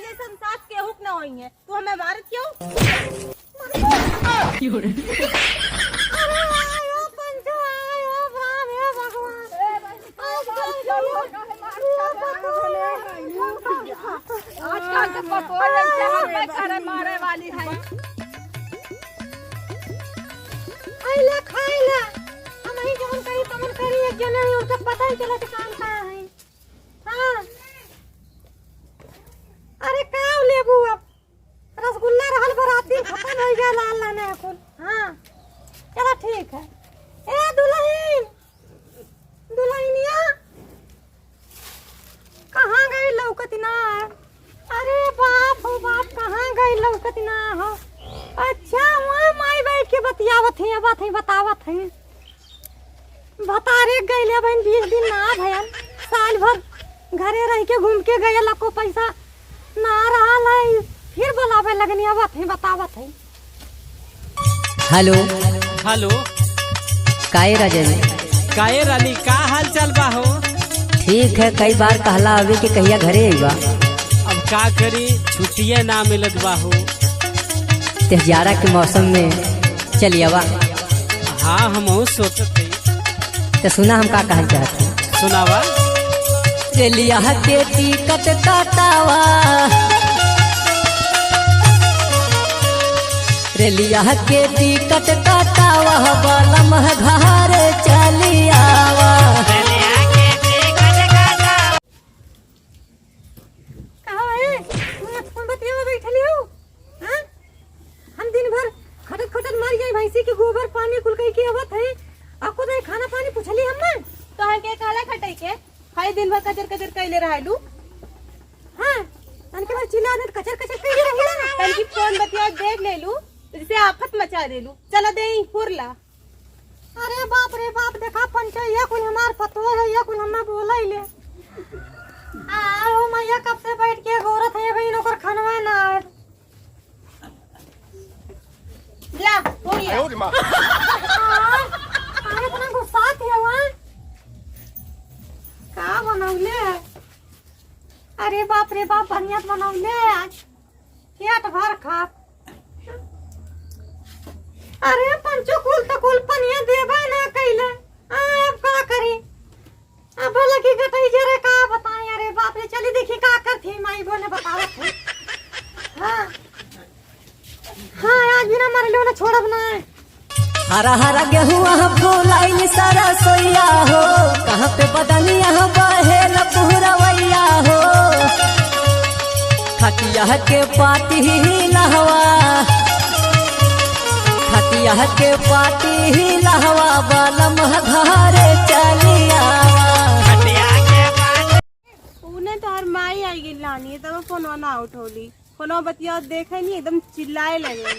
जैसन सास के हुक न होई है, तू हमें मारत क्यों? मारे वाली है। आइला खाइला हम ही जवन कही तमन करी एक जने नहीं उनका पता ही चला कि काम का है। हां अरे काव लेबू अब रसगुल्ला रहल बराती खत्म हो गया लाल लाने कुल। हां चलो ठीक है। ए दुल्हन दुल्हनिया कहां गई लौकत ना? अरे बाप हो बाप कहां गई लौकत ना हो? अच्छा वहाँ माई बैठ के बतियावत है बात है बतावत है बता रे गईले बहन 20 दिन ना भयन साल भर घरे रह के घूम के गए लको पैसा ना रहा है फिर बुलावे लगनी आवत है बतावत है। हेलो हेलो काहे राजन काहे रानी का हाल चाल बा हो? ठीक है कई बार कहला अभी के कहिया घरे आईबा। अब का करी छुट्टियां ना मिलत बा हो। त्योहारा के मौसम में चलिएवा। हाँ हम सोचत हई। तो सुना हम का कहल चाहत हूँ। सुनावा। रेलिया के टिकट काटावा रेलिया के टिकट काटावा बलम घर चलियावा। कहां है मैं फोन बतियावे बैठली हूं। हां हम दिन भर खटत खटत मर गई भैंसी के गोबर पानी कुल कई के आवत है आपको तो खाना पानी पूछली हमने तो हम के काला खटई के हाय दिन भर कचर कचर कइले रहलू। हां तन के बाद चिल्ला दे कचर कचर कई रहिला तन की फोन बतिया देख लेलू जिसे आफत मचा देलू। चला दे फुरला। अरे बाप रे बाप देखा पंचायत कुल हमार पतो है या कुल हमें बोलै ले आओ मैया कब से बैठ के गोरत है भाई नौकर खानवा ना ला फुरला। अरे इतना गुस्सा थी वहां का बनौले? अरे बाप रे बाप बढ़िया बनौले आज पेट भर खा। अरे पंचो कुल तो कुल पनिया देबा ना कइले अब का करी? अब लगी गटई जरे का बताएं। अरे बाप रे चली देखी का करथी माई बोले बतावत है। हां हां आज बिना मारे लो ना छोड़ब ना। हरा हरा गेहुआ फूलाइल सारा सोइया हो कहाँ पे बदनिया बहे लपुरवैया हो। खटिया के पाटी लहवा खटिया के पाटी लहवा बलम घरे चलियावा। उने तो हर माई आई गेल लानी तब फोनवा ना उठौली। फोनवा बतिया देखे नहीं एकदम चिल्लाए लगे।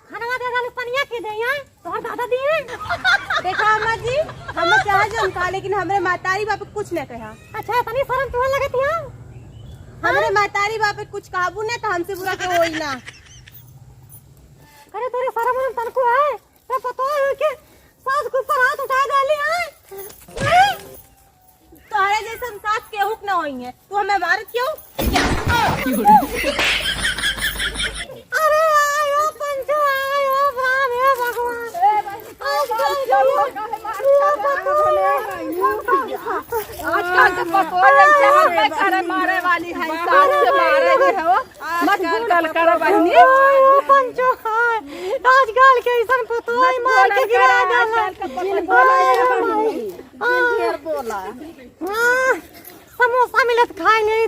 खाना दे डाल पनिया के दे यार तोहर दादा दिए। देखा अम्मा जी हम चाहे जो उनका लेकिन हमरे मातारी बाप कुछ न कहा। अच्छा तनी शर्म तुम्हें लगती है? हमरे मातारी बाप कुछ काबू न तो हमसे बुरा के होई ना। अरे तेरे शर्म में तनको है तो पता है कि सास के ऊपर हाथ उठा डाली है। तोहरे जैसन सास के हुक न होई है, तू हमें मारत क्यों? अरे आयो पंचो आयो बाप रे भगवान आजकल तो पकोड़े चाहत करे मारे वाली है सास से मारे हो मत गल करो बहनी। पंचो हाय आजकल के ऐसा पतो है मार के गिरा डाला बोला। समोसा मिलत खाए नहीं।